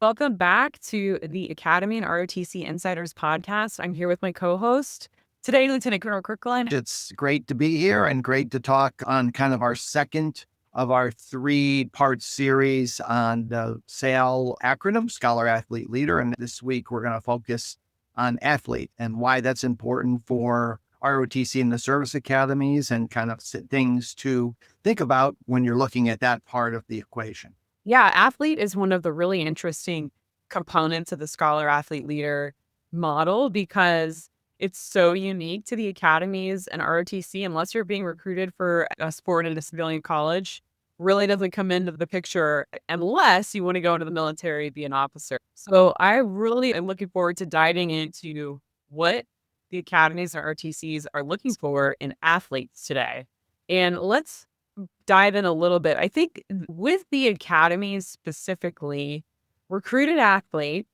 Welcome back to the Academy and ROTC Insiders podcast. I'm here with my co-host today, Lieutenant Colonel Kirkland. It's great to be here and great to talk on kind of our second of our three-part series on the SAL acronym, Scholar Athlete Leader. And this week, we're going to focus on athlete and why that's important for ROTC and the service academies and kind of things to think about when you're looking at that part of the equation. Yeah, athlete is one of the really interesting components of the Scholar Athlete Leader model because it's so unique to the academies and ROTC. Unless you're being recruited for a sport at a civilian college, really doesn't come into the picture unless you want to go into the military, be an officer. So I really am looking forward to diving into what the academies and ROTCs are looking for in athletes today. And let's dive in a little bit. I think with the academies specifically, recruited athlete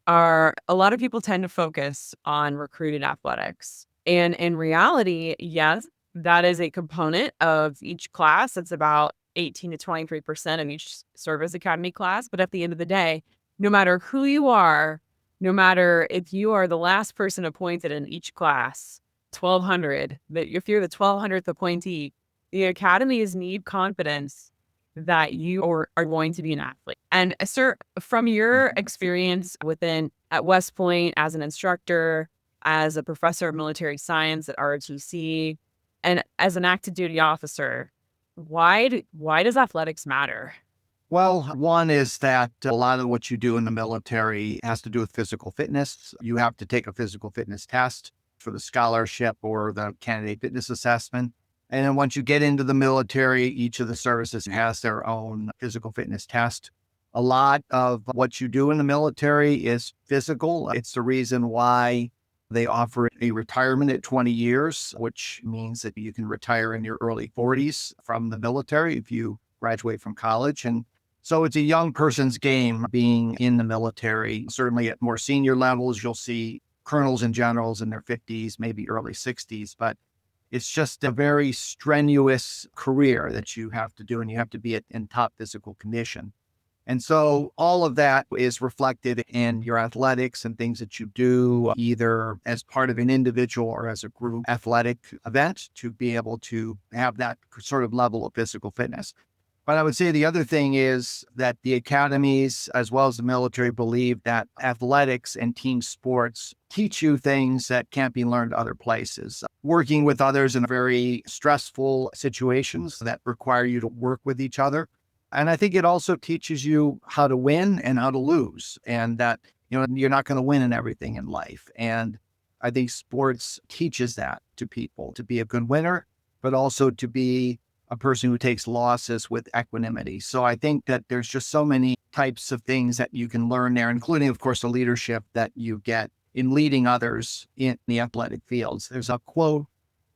are a lot of people tend to focus on recruited athletics. And in reality, yes, that is a component of each class. It's about 18 to 23% of each service academy class. But at the end of the day, no matter who you are, no matter if you are the last person appointed in each class, 1,200, that if you're the 1,200th appointee, the academies need confidence that you are going to be an athlete. And sir, from your experience at West Point as an instructor, as a professor of military science at ROTC, and as an active duty officer, why does athletics matter? Well, one is that a lot of what you do in the military has to do with physical fitness. You have to take a physical fitness test for the scholarship or the candidate fitness assessment. And then once you get into the military, each of the services has their own physical fitness test. A lot of what you do in the military is physical. It's the reason why they offer a retirement at 20 years, which means that you can retire in your early 40s from the military if you graduate from college. And so it's a young person's game being in the military. Certainly at more senior levels, you'll see colonels and generals in their 50s, maybe early 60s. But it's just a very strenuous career that you have to do, and you have to be in top physical condition. And so all of that is reflected in your athletics and things that you do, either as part of an individual or as a group athletic event, to be able to have that sort of level of physical fitness. But I would say the other thing is that the academies, as well as the military, believe that athletics and team sports teach you things that can't be learned other places. Working with others in very stressful situations that require you to work with each other. And I think it also teaches you how to win and how to lose, and that, you're not going to win in everything in life. And I think sports teaches that to people, to be a good winner, but also to be a person who takes losses with equanimity. So I think that there's just so many types of things that you can learn there, including, of course, the leadership that you get in leading others in the athletic fields. There's a quote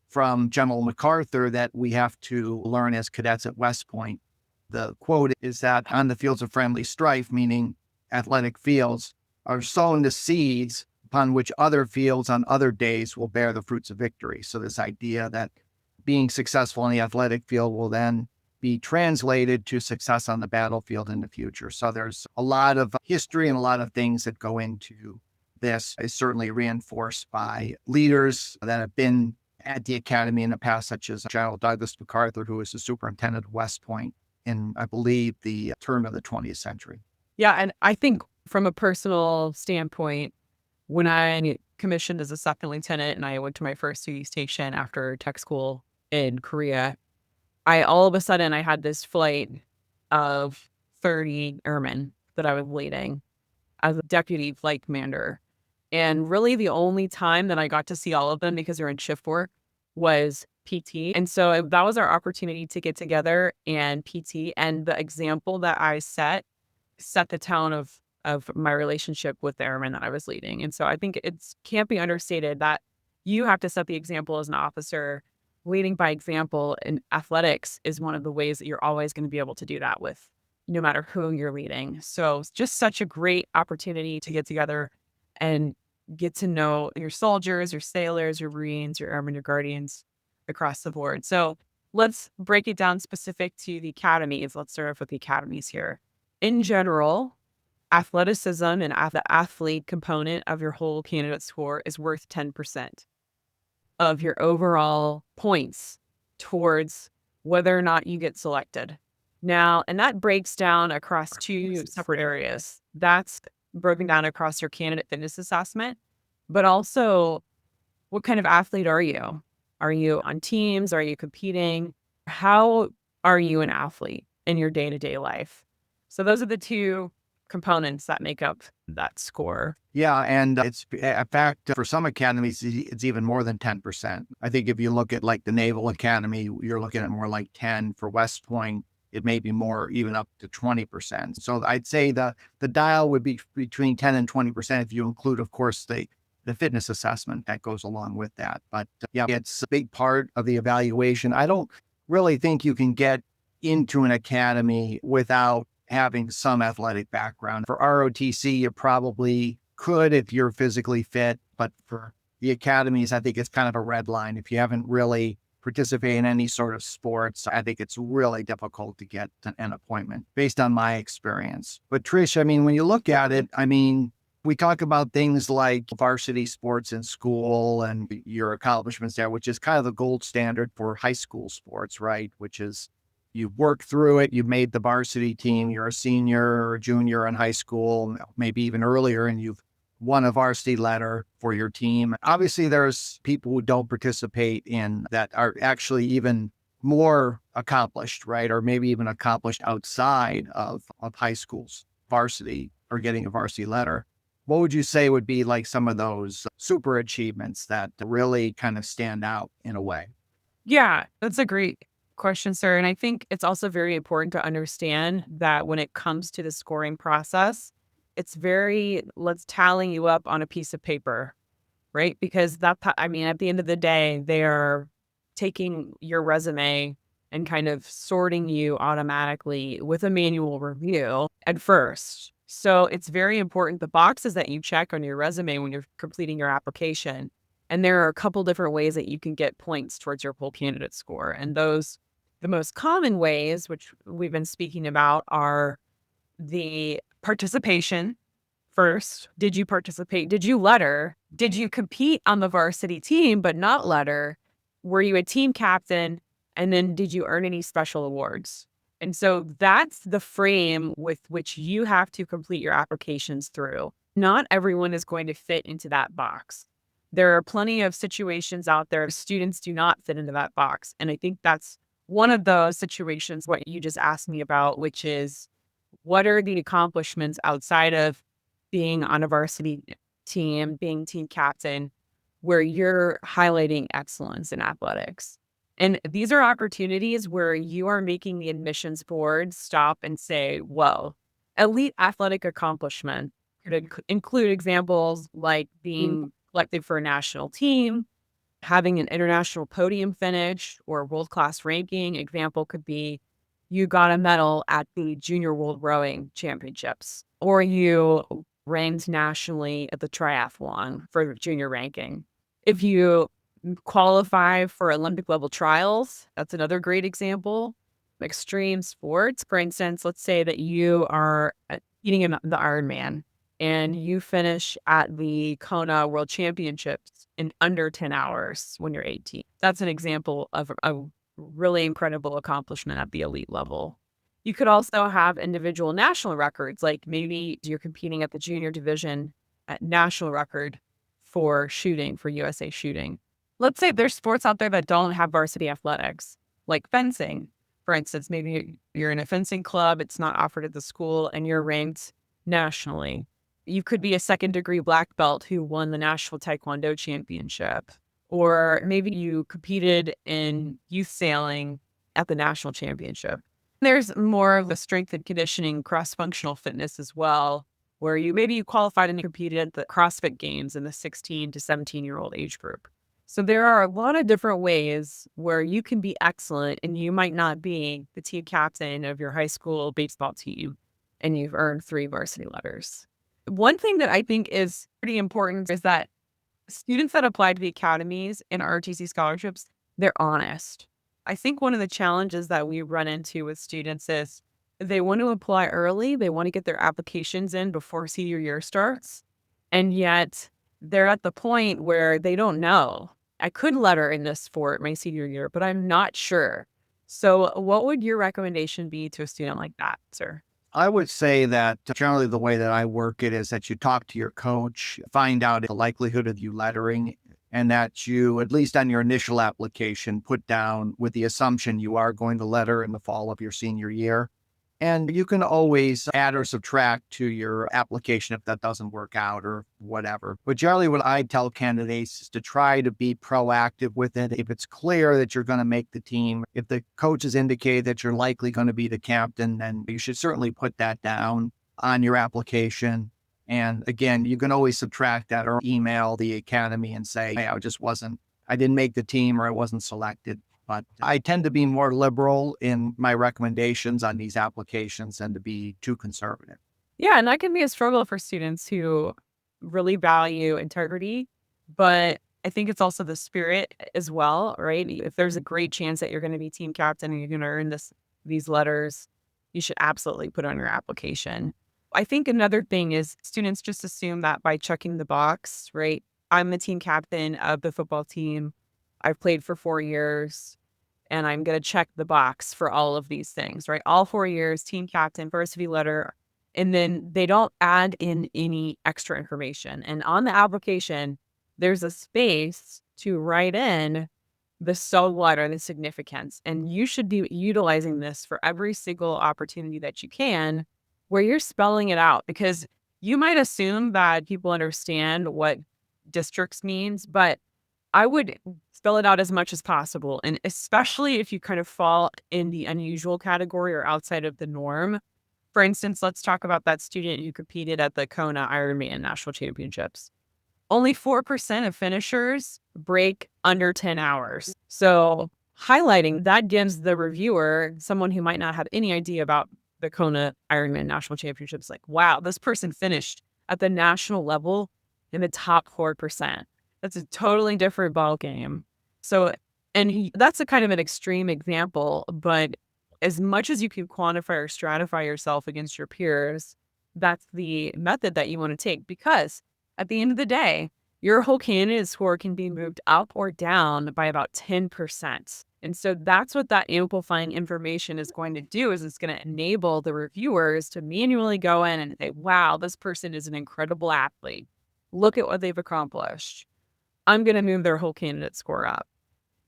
from General MacArthur that we have to learn as cadets at West Point. The quote is that on the fields of friendly strife, meaning athletic fields, are sown the seeds upon which other fields on other days will bear the fruits of victory. So this idea that being successful in the athletic field will then be translated to success on the battlefield in the future. So there's a lot of history and a lot of things that go into this. Is certainly reinforced by leaders that have been at the academy in the past, such as General Douglas MacArthur, who was the superintendent of West Point in, I believe, the turn of the 20th century. Yeah, and I think from a personal standpoint, when I commissioned as a second lieutenant and I went to my first duty station after tech school in Korea, all of a sudden I had this flight of 30 airmen that I was leading as a deputy flight commander. And really the only time that I got to see all of them, because they're in shift work, was PT. And so that was our opportunity to get together and PT. And the example that I set the tone of my relationship with the airmen that I was leading. And so I think it can't be understated that you have to set the example as an officer. Leading by example in athletics is one of the ways that you're always going to be able to do that with, no matter who you're leading. So it's just such a great opportunity to get together and get to know your soldiers, your sailors, your Marines, your airmen, your guardians across the board. So let's break it down specific to the academies. Let's start off with the academies here. In general, athleticism and the athlete component of your whole candidate score is worth 10% of your overall points towards whether or not you get selected. Now, and that breaks down across two separate areas. That's broken down across your candidate fitness assessment, but also what kind of athlete are you? Are you on teams? Are you competing? How are you an athlete in your day-to-day life? So those are the two components that make up that score. Yeah, and it's in fact for some academies it's even more than 10%. I think if you look at like the Naval Academy, you're looking at more like 10. For West Point, it may be more, even up to 20%. So I'd say the dial would be between 10 and 20% if you include, of course, the fitness assessment that goes along with that. But yeah, it's a big part of the evaluation. I don't really think you can get into an academy without having some athletic background. For ROTC, you probably could if you're physically fit, but for the academies, I think it's kind of a red line. If you haven't really participated in any sort of sports, I think it's really difficult to get an appointment based on my experience. But Trish, I mean, when you look at it, I mean, we talk about things like varsity sports in school and your accomplishments there, which is kind of the gold standard for high school sports, right? Which is you've worked through it, you've made the varsity team, you're a senior or a junior in high school, maybe even earlier, and you've won a varsity letter for your team. Obviously, there's people who don't participate in that are actually even more accomplished, right? Or maybe even accomplished outside of high school's varsity or getting a varsity letter. What would you say would be like some of those super achievements that really kind of stand out in a way? Yeah, that's a great question, sir. And I think it's also very important to understand that when it comes to the scoring process, it's very, let's tally you up on a piece of paper, right? Because I mean, at the end of the day, they are taking your resume and kind of sorting you automatically with a manual review at first. So it's very important the boxes that you check on your resume when you're completing your application. And there are a couple different ways that you can get points towards your whole candidate score. And those, the most common ways, which we've been speaking about, are the participation. First, did you participate? Did you letter? Did you compete on the varsity team but not letter? Were you a team captain? And then did you earn any special awards? And so that's the frame with which you have to complete your applications through. Not everyone is going to fit into that box. There are plenty of situations out there, students do not fit into that box. And I think that's one of those situations, what you just asked me about, which is what are the accomplishments outside of being on a varsity team, being team captain, where you're highlighting excellence in athletics. And these are opportunities where you are making the admissions board stop and say, whoa, elite athletic accomplishment could include examples like being selected for a national team, having an international podium finish or world-class ranking. Example could be you got a medal at the Junior World Rowing Championships, or you ranked nationally at the triathlon for junior ranking. If you qualify for Olympic level trials, that's another great example. Extreme sports, for instance, let's say that you are eating the Ironman and you finish at the Kona World Championships in under 10 hours when you're 18. That's an example of a really incredible accomplishment at the elite level. You could also have individual national records, like maybe you're competing at the junior division at national record for shooting, for USA shooting. Let's say there's sports out there that don't have varsity athletics, like fencing. For instance, maybe you're in a fencing club, it's not offered at the school, and you're ranked nationally. You could be a second degree black belt who won the National Taekwondo Championship. Or maybe you competed in youth sailing at the national championship. There's more of a strength and conditioning, cross-functional fitness as well, where you qualified and competed at the CrossFit Games in the 16 to 17-year-old age group. So there are a lot of different ways where you can be excellent and you might not be the team captain of your high school baseball team and you've earned 3 varsity letters. One thing that I think is pretty important is that students that apply to the academies and ROTC scholarships, they're honest. I think one of the challenges that we run into with students is They want to apply early. They want to get their applications in before senior year starts. And yet they're at the point where they don't know. I could letter in this for my senior year, but I'm not sure. So, what would your recommendation be to a student like that, sir? I would say that generally the way that I work it is that you talk to your coach, find out the likelihood of you lettering, and that you, at least on your initial application, put down with the assumption you are going to letter in the fall of your senior year. And you can always add or subtract to your application if that doesn't work out or whatever. But generally, what I tell candidates is to try to be proactive with it. If it's clear that you're going to make the team, if the coaches indicate that you're likely going to be the captain, then you should certainly put that down on your application. And again, you can always subtract that or email the academy and say, hey, I didn't make the team or I wasn't selected. But I tend to be more liberal in my recommendations on these applications than to be too conservative. Yeah, and that can be a struggle for students who really value integrity, but I think it's also the spirit as well, right? If there's a great chance that you're going to be team captain and you're going to earn these letters, you should absolutely put on your application. I think another thing is students just assume that by checking the box, right? I'm the team captain of the football team. I've played for 4 years and I'm going to check the box for all of these things, right? All 4 years, team captain, varsity letter, and then they don't add in any extra information. And on the application, there's a space to write in the so what or the significance. And you should be utilizing this for every single opportunity that you can where you're spelling it out because you might assume that people understand what districts means, but I would spell it out as much as possible. And especially if you kind of fall in the unusual category or outside of the norm. For instance, let's talk about that student who competed at the Kona Ironman National Championships. Only 4% of finishers break under 10 hours. So highlighting that gives the reviewer, someone who might not have any idea about the Kona Ironman National Championships, like, wow, this person finished at the national level in the top 4%. That's a totally different ball game. So, that's a kind of an extreme example, but as much as you can quantify or stratify yourself against your peers, that's the method that you want to take because at the end of the day, your whole candidate score can be moved up or down by about 10%. And so that's what that amplifying information is going to do is it's going to enable the reviewers to manually go in and say, wow, this person is an incredible athlete. Look at what they've accomplished. I'm going to move their whole candidate score up.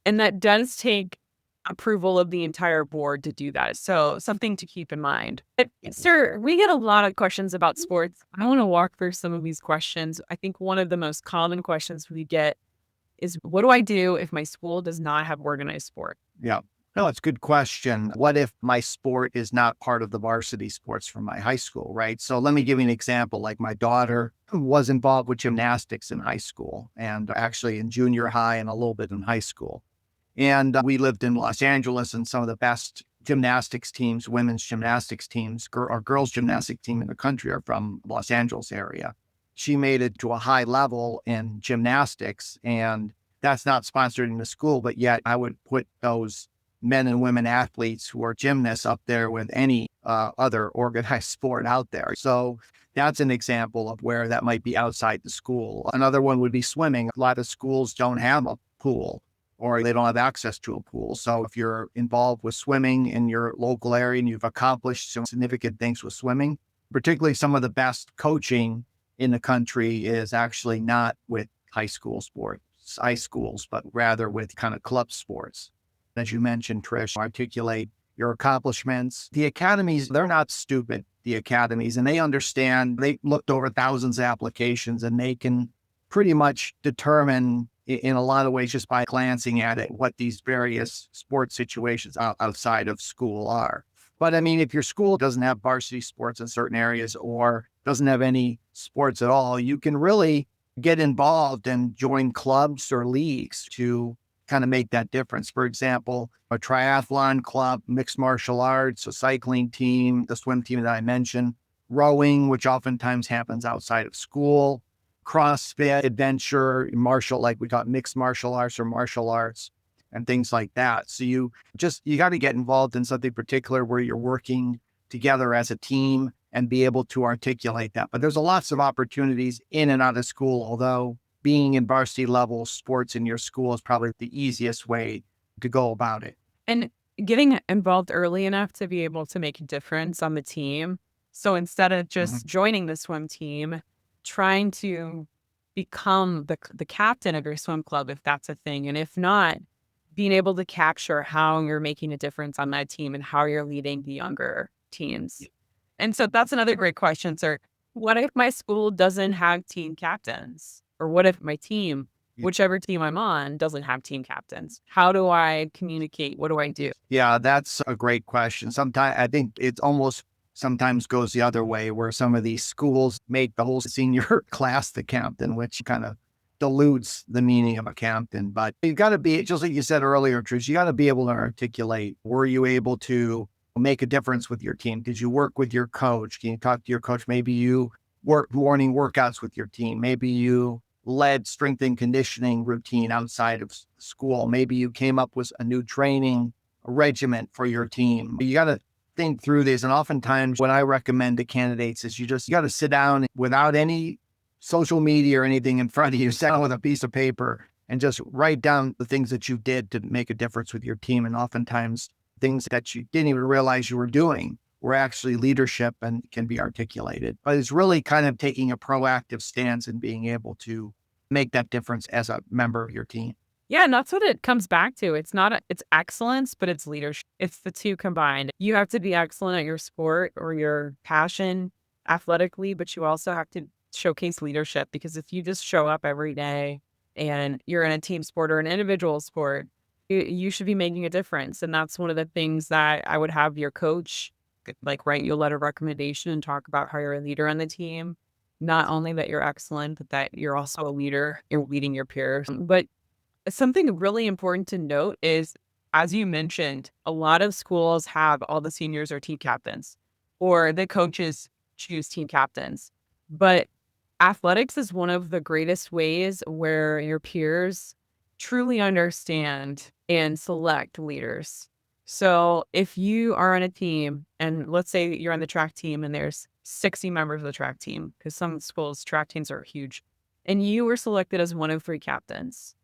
And that does take approval of the entire board to do that. So something to keep in mind. But, sir, we get a lot of questions about sports. I want to walk through some of these questions. I think one of the most common questions we get is, what do I do if my school does not have organized sport? Yeah. No, it's a good question. What if my sport is not part of the varsity sports from my high school, right? So let me give you an example. Like my daughter was involved with gymnastics in high school and actually in junior high and a little bit in high school. And we lived in Los Angeles and some of the best gymnastics teams, women's gymnastics teams, or girls gymnastics team in the country are from Los Angeles area. She made it to a high level in gymnastics and that's not sponsored in the school, but yet I would put those men and women athletes who are gymnasts up there with any other organized sport out there. So that's an example of where that might be outside the school. Another one would be swimming. A lot of schools don't have a pool or they don't have access to a pool. So if you're involved with swimming in your local area and you've accomplished some significant things with swimming, particularly some of the best coaching in the country is actually not with high schools, but rather with kind of club sports. As you mentioned, Trish, articulate your accomplishments. The academies, they're not stupid, the academies, and they understand. They looked over thousands of applications and they can pretty much determine in a lot of ways just by glancing at it what these various sports situations outside of school are. But I mean, if your school doesn't have varsity sports in certain areas or doesn't have any sports at all, you can really get involved and join clubs or leagues to kind of make that difference. For example, a triathlon club, mixed martial arts, a cycling team, the swim team that I mentioned, rowing, which oftentimes happens outside of school, CrossFit, adventure, like we got mixed martial arts or martial arts and things like that. So you got to get involved in something particular where you're working together as a team and be able to articulate that. But there's lots of opportunities in and out of school, although being in varsity level sports in your school is probably the easiest way to go about it. And getting involved early enough to be able to make a difference on the team. So instead of Mhm. just joining the swim team, trying to become the captain of your swim club, if that's a thing. And if not, being able to capture how you're making a difference on that team and how you're leading the younger teams. And so that's another great question, sir. What if my school doesn't have team captains? Or what if my team, whichever team I'm on, doesn't have team captains? How do I communicate? What do I do? Yeah, that's a great question. Sometimes I think it almost sometimes goes the other way where some of these schools make the whole senior class the captain, which kind of dilutes the meaning of a captain. But you got to be, just like you said earlier, Trish, you got to be able to articulate. Were you able to make a difference with your team? Did you work with your coach? Can you talk to your coach? Maybe you work morning workouts with your team. Maybe you led strength and conditioning routine outside of school. Maybe you came up with a new training regiment for your team. You got to think through these. And oftentimes what I recommend to candidates is you got to sit down without any social media or anything in front of you, sit down with a piece of paper and just write down the things that you did to make a difference with your team. And oftentimes things that you didn't even realize you were doing were actually leadership and can be articulated. But it's really kind of taking a proactive stance and being able to make that difference as a member of your team. Yeah, and that's what it comes back to. It's not, it's excellence, but it's leadership. It's the two combined. You have to be excellent at your sport or your passion athletically, but you also have to showcase leadership, because if you just show up every day and you're in a team sport or an individual sport, you should be making a difference. And that's one of the things that I would have your coach like write you a letter of recommendation and talk about how you're a leader on the team. Not only that you're excellent, but that you're also a leader, you're leading your peers. But something really important to note is, as you mentioned, a lot of schools have all the seniors are team captains, or the coaches choose team captains. But athletics is one of the greatest ways where your peers truly understand and select leaders. So if you are on a team, and let's say you're on the track team and there's 60 members of the track team, because some schools track teams are huge, and you were selected as one of 3 captains,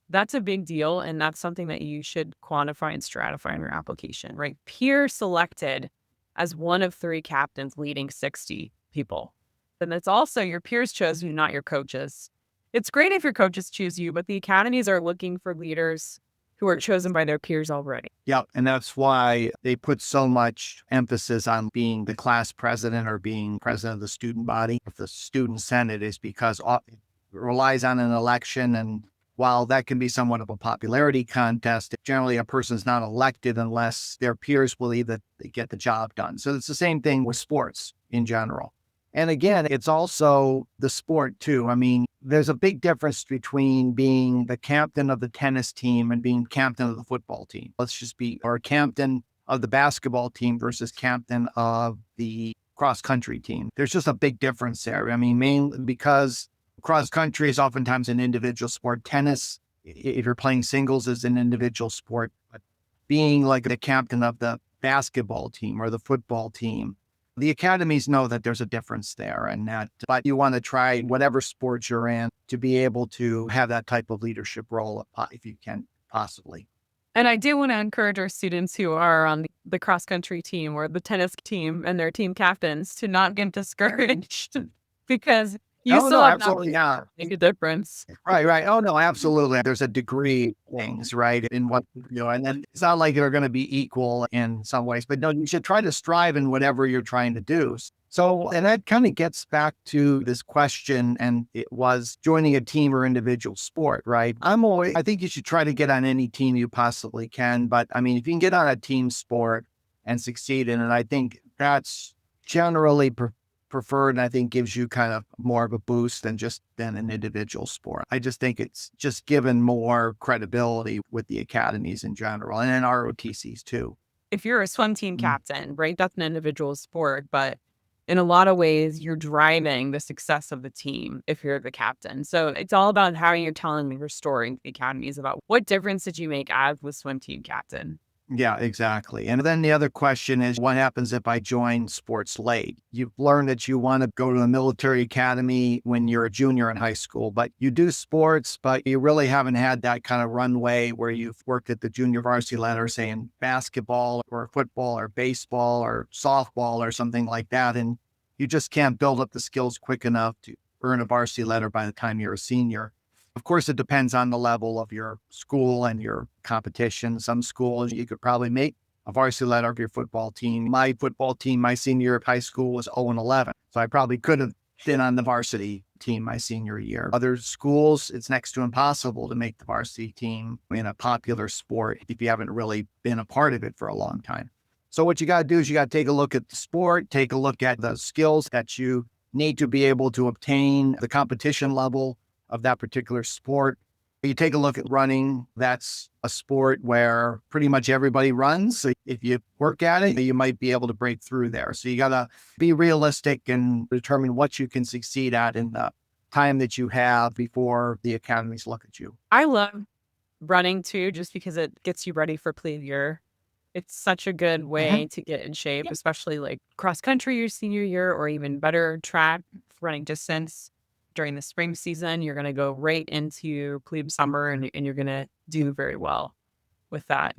that's a big deal, and that's something that you should quantify and stratify in your application, right? Peer selected as one of 3 captains leading 60 people. Then it's also your peers chose you, not your coaches. It's great if your coaches choose you, but the academies are looking for leaders who are chosen by their peers already. Yeah. And that's why they put so much emphasis on being the class president or being president of the student body. If the student senate is because it relies on an election. And while that can be somewhat of a popularity contest, generally a person's not elected unless their peers believe that they get the job done. So it's the same thing with sports in general. And again, it's also the sport too. I mean, there's a big difference between being the captain of the tennis team and being captain of the football team. Let's just be, or captain of the basketball team versus captain of the cross country team. There's just a big difference there. I mean, mainly because cross country is oftentimes an individual sport. Tennis, if you're playing singles, is an individual sport. But being like the captain of the basketball team or the football team, the academies know that there's a difference there, and that, but you want to try whatever sport you're in to be able to have that type of leadership role if you can possibly. And I do want to encourage our students who are on the cross country team or the tennis team and their team captains to not get discouraged, because you Oh still no, have an absolutely opportunity not. to make a difference. Right, right. Oh no, absolutely. There's a degree things, right? In what and then it's not like they're going to be equal in some ways, but no, you should try to strive in whatever you're trying to do. So, and that kind of gets back to this question, and it was joining a team or individual sport, right? I think you should try to get on any team you possibly can. But I mean, if you can get on a team sport and succeed in it, I think that's generally preferred, and I think gives you kind of more of a boost than an individual sport. I just think it's just given more credibility with the academies in general and in ROTCs too. If you're a swim team Mm. captain, right, that's an individual sport, but in a lot of ways, you're driving the success of the team if you're the captain. So it's all about how you're telling your story to the academies about what difference did you make as the swim team captain. Yeah, exactly. And then the other question is, what happens if I join sports late? You've learned that you want to go to the military academy when you're a junior in high school, but you do sports, but you really haven't had that kind of runway where you've worked at the junior varsity ladder, say in basketball or football or baseball or softball or something like that. And you just can't build up the skills quick enough to earn a varsity ladder by the time you're a senior. Of course, it depends on the level of your school and your competition. Some schools, you could probably make a varsity ladder of your football team. My football team, my senior year of high school was 0-11. So I probably could have been on the varsity team my senior year. Other schools, it's next to impossible to make the varsity team in a popular sport if you haven't really been a part of it for a long time. So what you got to do is you got to take a look at the sport, take a look at the skills that you need to be able to obtain the competition level of that particular sport. You take a look at running. That's a sport where pretty much everybody runs. So if you work at it, you might be able to break through there. So you got to be realistic and determine what you can succeed at in the time that you have before the academies look at you. I love running too, just because it gets you ready for plebe year. It's such a good way to get in shape, especially like cross country your senior year, or even better track running distance during the spring season. You're going to go right into plebe summer, and you're going to do very well with that.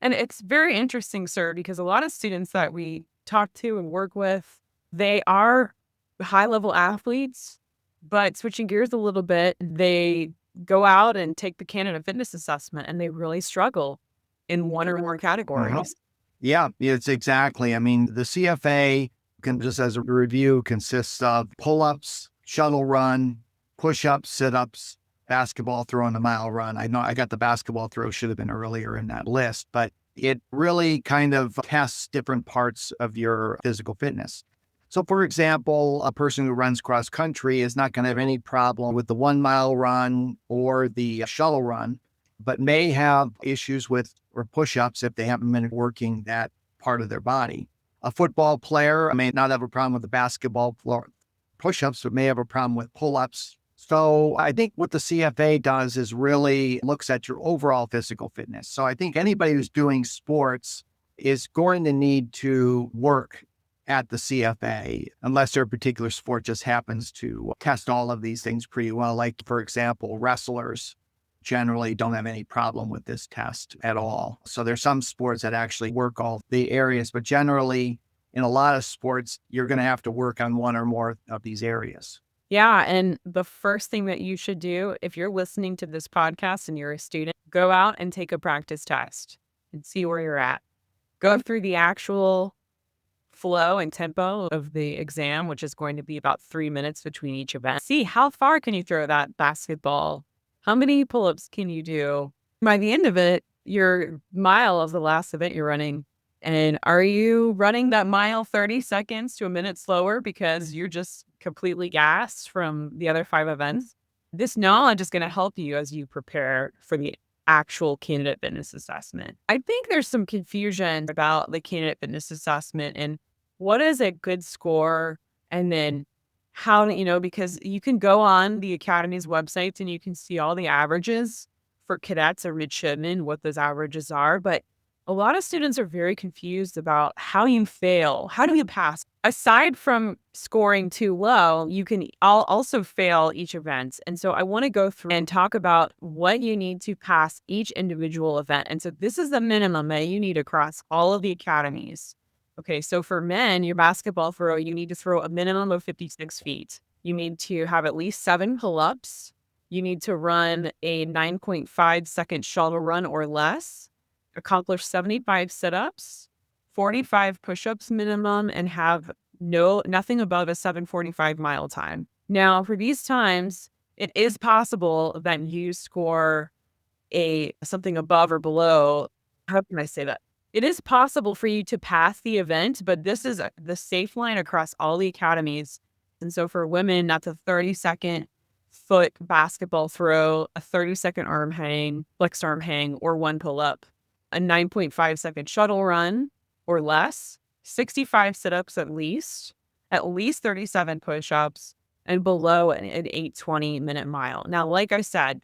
And it's very interesting, sir, because a lot of students that we talk to and work with, they are high level athletes, but switching gears a little bit, they go out and take the Canada Fitness Assessment and they really struggle in one or more categories. Yeah, it's exactly. I mean, the CFA can, just as a review, consists of pull-ups, shuttle run, push-ups, sit-ups, basketball throw, and the mile run. I know I got the basketball throw, should have been earlier in that list, but it really kind of tests different parts of your physical fitness. So, for example, a person who runs cross country is not going to have any problem with the 1 mile run or the shuttle run, but may have issues with or push-ups if they haven't been working that part of their body. A football player may not have a problem with the basketball floor push-ups, but may have a problem with pull-ups. So I think what the CFA does is really looks at your overall physical fitness. So I think anybody who's doing sports is going to need to work at the CFA, unless their particular sport just happens to test all of these things pretty well. Like, for example, wrestlers generally don't have any problem with this test at all. So there's some sports that actually work all the areas, but generally in a lot of sports, you're going to have to work on one or more of these areas. Yeah. And the first thing that you should do, if you're listening to this podcast and you're a student, go out and take a practice test and see where you're at. Go through the actual flow and tempo of the exam, which is going to be about 3 minutes between each event. See how far can you throw that basketball? How many pull-ups can you do? By the end of it, your mile of the last event you're running. And are you running that mile 30 seconds to a minute slower because you're just completely gassed from the other 5 events? This knowledge is going to help you as you prepare for the actual candidate fitness assessment. I think there's some confusion about the candidate fitness assessment and what is a good score, and then how, because you can go on the Academy's websites and you can see all the averages for cadets or midshipmen, what those averages are. But a lot of students are very confused about how you fail. How do you pass? Aside from scoring too low, you can also fail each event. And so I want to go through and talk about what you need to pass each individual event. And so this is the minimum that you need across all of the academies. Okay, so for men, your basketball throw, you need to throw a minimum of 56 feet. You need to have at least 7 pull-ups. You need to run a 9.5-second shuttle run or less, accomplish 75 sit-ups, 45 push-ups minimum, and have nothing above a 7:45 mile time. Now, for these times, it is possible that you score something above or below. How can I say that? It is possible for you to pass the event, but this is the safe line across all the academies. And so for women, that's a 30-second foot basketball throw, a 30-second arm hang, flexed arm hang, or 1 pull-up, a 9.5-second shuttle run or less, 65 sit-ups at least 37 push-ups, and below an 8:20 minute mile. Now, like I said,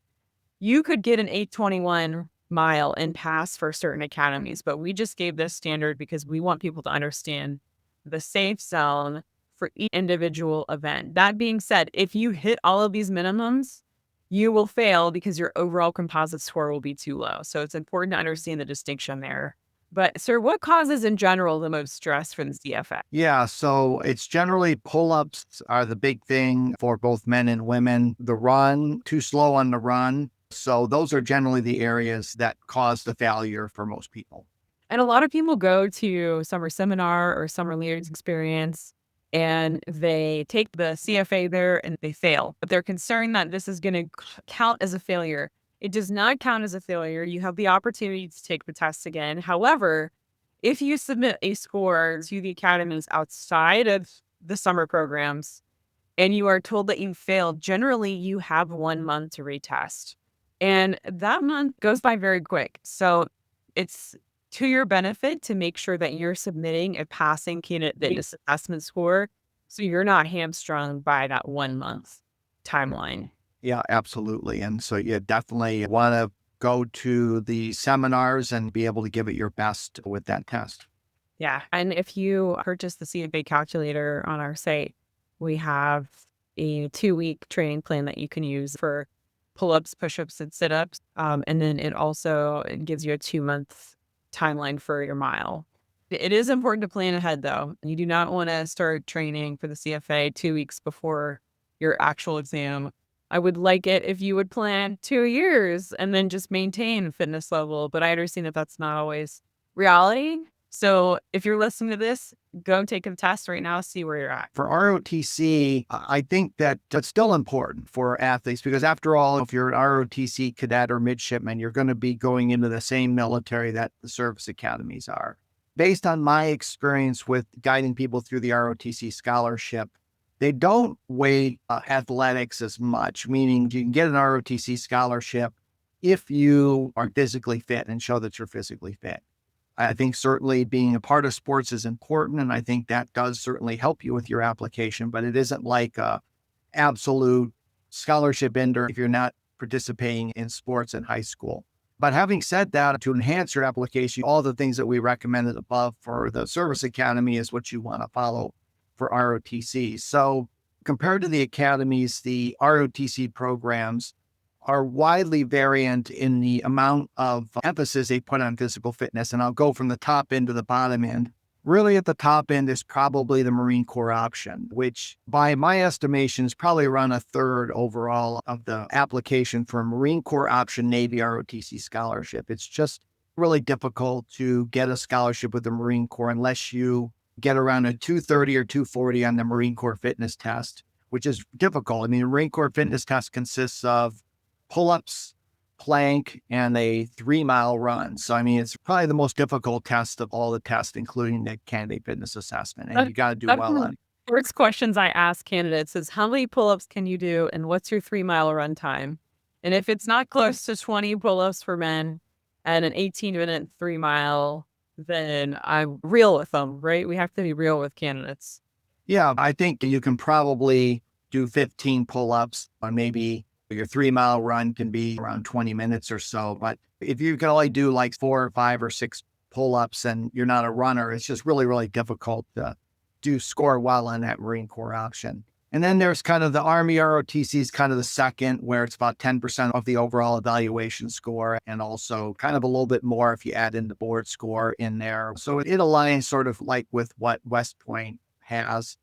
you could get an 8:21 mile and pass for certain academies, but we just gave this standard because we want people to understand the safe zone for each individual event. That being said, if you hit all of these minimums, you will fail because your overall composite score will be too low. So it's important to understand the distinction there. But, sir, what causes in general the most stress for the CFA? Yeah, so it's generally pull-ups are the big thing for both men and women. The run, too slow on the run. So those are generally the areas that cause the failure for most people. And a lot of people go to summer seminar or summer leaders experience and they take the CFA there and they fail, but they're concerned that this is going to count as a failure. It does not count as a failure. You have the opportunity to take the test again. However, if you submit a score to the academies outside of the summer programs and you are told that you failed, generally you have 1 month to retest. And that month goes by very quick. So it's to your benefit to make sure that you're submitting a passing candidate fitness assessment score so you're not hamstrung by that 1 month timeline. Yeah, absolutely. And so you definitely want to go to the seminars and be able to give it your best with that test. Yeah. And if you purchase the CFA calculator on our site, we have a 2-week training plan that you can use for pull-ups, push-ups, and sit-ups. And then it gives you a 2-month timeline for your mile. It is important to plan ahead, though. You do not want to start training for the CFA 2 weeks before your actual exam. I would like it if you would plan 2 years and then just maintain fitness level, but I understand that that's not always reality. So if you're listening to this, go take a test right now, see where you're at. For ROTC, I think that it's still important for athletes because after all, if you're an ROTC cadet or midshipman, you're going to be going into the same military that the service academies are. Based on my experience with guiding people through the ROTC scholarship, they don't weigh athletics as much, meaning you can get an ROTC scholarship if you are physically fit and show that you're physically fit. I think certainly being a part of sports is important, and I think that does certainly help you with your application, but it isn't like a absolute scholarship ender if you're not participating in sports in high school. But having said that, to enhance your application, all the things that we recommended above for the service academy is what you want to follow for ROTC. So compared to the academies, the ROTC programs are widely variant in the amount of emphasis they put on physical fitness. And I'll go from the top end to the bottom end. Really at the top end is probably the Marine Corps option, which by my estimation is probably around a third overall of the application for a Marine Corps option Navy ROTC scholarship. It's just really difficult to get a scholarship with the Marine Corps unless you get around a 230 or 240 on the Marine Corps fitness test, which is difficult. I mean, the Marine Corps fitness test consists of pull-ups, plank, and a 3-mile run. So, I mean, it's probably the most difficult test of all the tests, including the candidate fitness assessment. And you got to do well on it. First questions I ask candidates is how many pull-ups can you do and what's your 3-mile run time? And if it's not close to 20 pull-ups for men and an 18-minute 3-mile, then I'm real with them, right? We have to be real with candidates. Yeah, I think you can probably do 15 pull-ups on maybe your 3-mile run can be around 20 minutes or so. But if you can only do like 4 or 5 or 6 pull-ups and you're not a runner, it's just really, really difficult to score well on that Marine Corps option. And then there's kind of the Army ROTC is kind of the second, where it's about 10% of the overall evaluation score, and also kind of a little bit more if you add in the board score in there. So it aligns sort of like with what West Point has.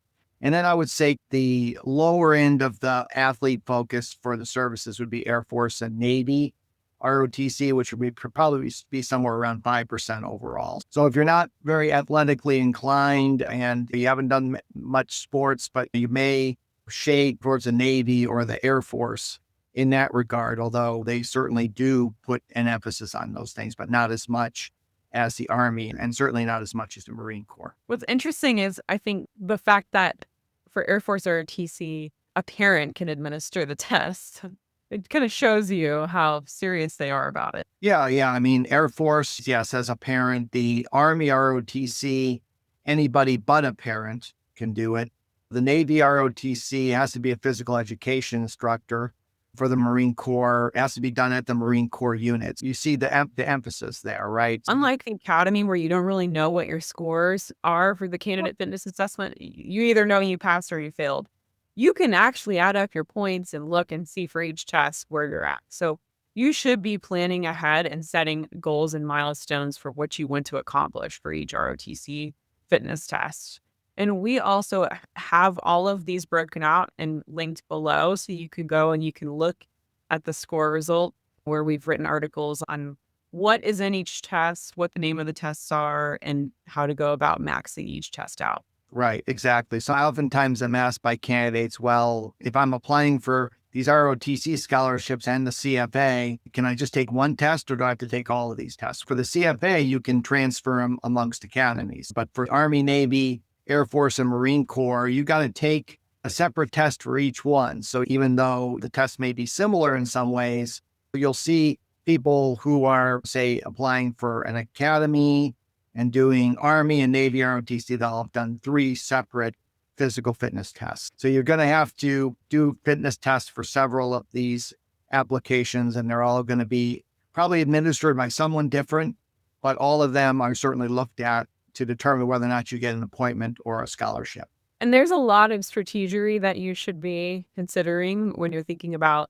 And then I would say the lower end of the athlete focus for the services would be Air Force and Navy ROTC, which would probably be somewhere around 5% overall. So if you're not very athletically inclined and you haven't done much sports, but you may shade towards the Navy or the Air Force in that regard, although they certainly do put an emphasis on those things, but not as much as the Army and certainly not as much as the Marine Corps. What's interesting is I think the fact that for Air Force ROTC, a parent can administer the test. It kind of shows you how serious they are about it. Yeah. I mean, Air Force, yes, as a parent. The Army ROTC, anybody but a parent can do it. The Navy ROTC has to be a physical education instructor. for the Marine Corps. It has to be done at the Marine Corps units. You see the emphasis there, right? Unlike the academy where you don't really know what your scores are for the candidate fitness assessment, you either know you passed or you failed. You can actually add up your points and look and see for each test where you're at. So you should be planning ahead and setting goals and milestones for what you want to accomplish for each ROTC fitness test. And we also have all of these broken out and linked below. So you can go and you can look at the score result where we've written articles on what is in each test, what the name of the tests are, and how to go about maxing each test out. Right, exactly. So oftentimes I'm asked by candidates, well, if I'm applying for these ROTC scholarships and the CFA, can I just take one test or do I have to take all of these tests? For the CFA, you can transfer them amongst academies. But for Army, Navy, Air Force, and Marine Corps, you got to take a separate test for each one. So even though the tests may be similar in some ways, you'll see people who are, say, applying for an academy and doing Army and Navy ROTC, they'll have done 3 separate physical fitness tests. So you're going to have to do fitness tests for several of these applications, and they're all going to be probably administered by someone different, but all of them are certainly looked at to determine whether or not you get an appointment or a scholarship. And there's a lot of strategery that you should be considering when you're thinking about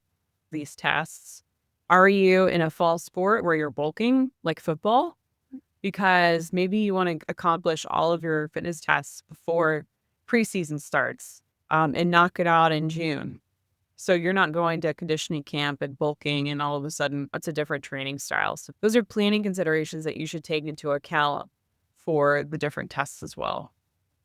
these tests. Are you in a fall sport where you're bulking, like football? Because maybe you want to accomplish all of your fitness tests before preseason starts and knock it out in June. So you're not going to conditioning camp and bulking and all of a sudden it's a different training style. So those are planning considerations that you should take into account for the different tests as well.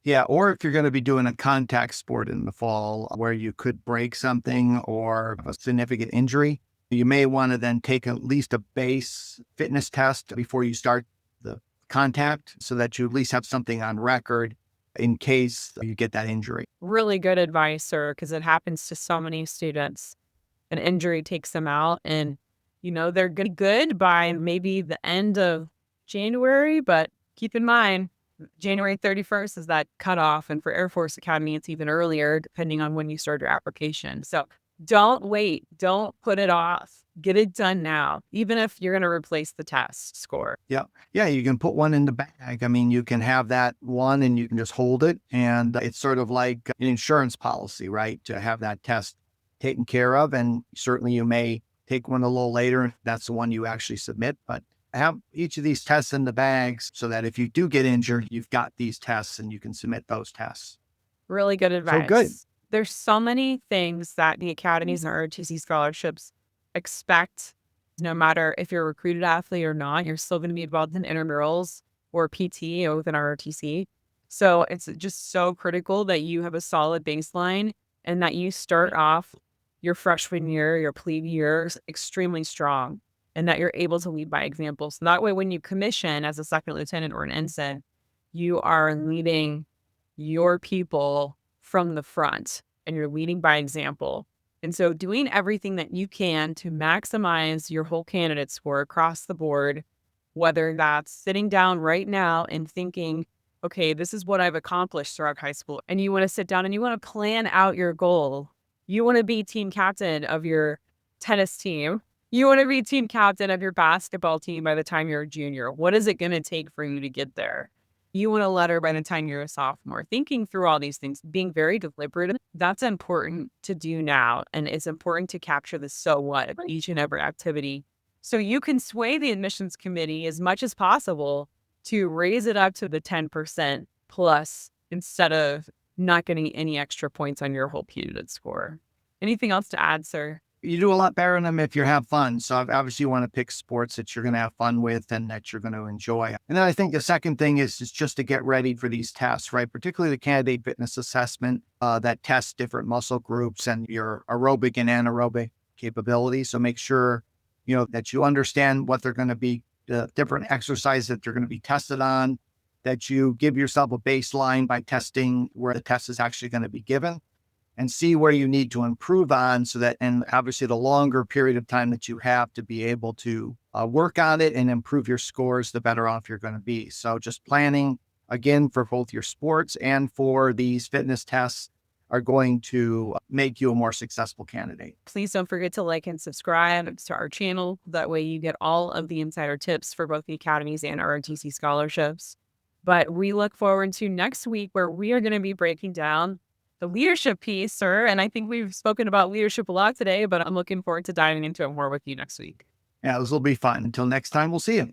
Yeah, or if you're going to be doing a contact sport in the fall where you could break something or a significant injury, you may want to then take at least a base fitness test before you start the contact so that you at least have something on record in case you get that injury. Really good advice, sir, because it happens to so many students. An injury takes them out and, they're good by maybe the end of January, but keep in mind, January 31st is that cutoff. And for Air Force Academy, it's even earlier, depending on when you start your application. So don't wait. Don't put it off. Get it done now, even if you're going to replace the test score. Yeah. Yeah. You can put one in the bag. I mean, you can have that one and you can just hold it. And it's sort of like an insurance policy, right? To have that test taken care of. And certainly you may take one a little later if that's the one you actually submit. But have each of these tests in the bags so that if you do get injured, you've got these tests and you can submit those tests. Really good advice. So good. There's so many things that the academies and ROTC scholarships expect. No matter if you're a recruited athlete or not, you're still going to be involved in intramurals or PT or within ROTC. So it's just so critical that you have a solid baseline and that you start off your freshman year, your plebe year extremely strong, and that you're able to lead by example. So that way, when you commission as a second lieutenant or an ensign, you are leading your people from the front and you're leading by example. And so doing everything that you can to maximize your whole candidate score across the board, whether that's sitting down right now and thinking, okay, this is what I've accomplished throughout high school. And you want to sit down and you want to plan out your goal. You want to be team captain of your tennis team. You want to be team captain of your basketball team by the time you're a junior. What is it going to take for you to get there? You want a letter by the time you're a sophomore. Thinking through all these things, being very deliberate, that's important to do now. And it's important to capture the so what of each and every activity. So you can sway the admissions committee as much as possible to raise it up to the 10% plus instead of not getting any extra points on your whole candidate score. Anything else to add, sir? You do a lot better in them if you have fun. So obviously you want to pick sports that you're going to have fun with and that you're going to enjoy. And then I think the second thing is just to get ready for these tests, right? Particularly the candidate fitness assessment that tests different muscle groups and your aerobic and anaerobic capabilities. So make sure, that you understand what they're going to be, the different exercises that they're going to be tested on, that you give yourself a baseline by testing where the test is actually going to be given, and see where you need to improve on so that, and obviously the longer period of time that you have to be able to work on it and improve your scores, the better off you're going to be. So just planning, again, for both your sports and for these fitness tests are going to make you a more successful candidate. Please don't forget to like and subscribe to our channel. That way you get all of the insider tips for both the Academies and ROTC scholarships. But we look forward to next week where we are going to be breaking down the leadership piece, sir. And I think we've spoken about leadership a lot today, but I'm looking forward to diving into it more with you next week. Yeah, this will be fun. Until next time, we'll see you.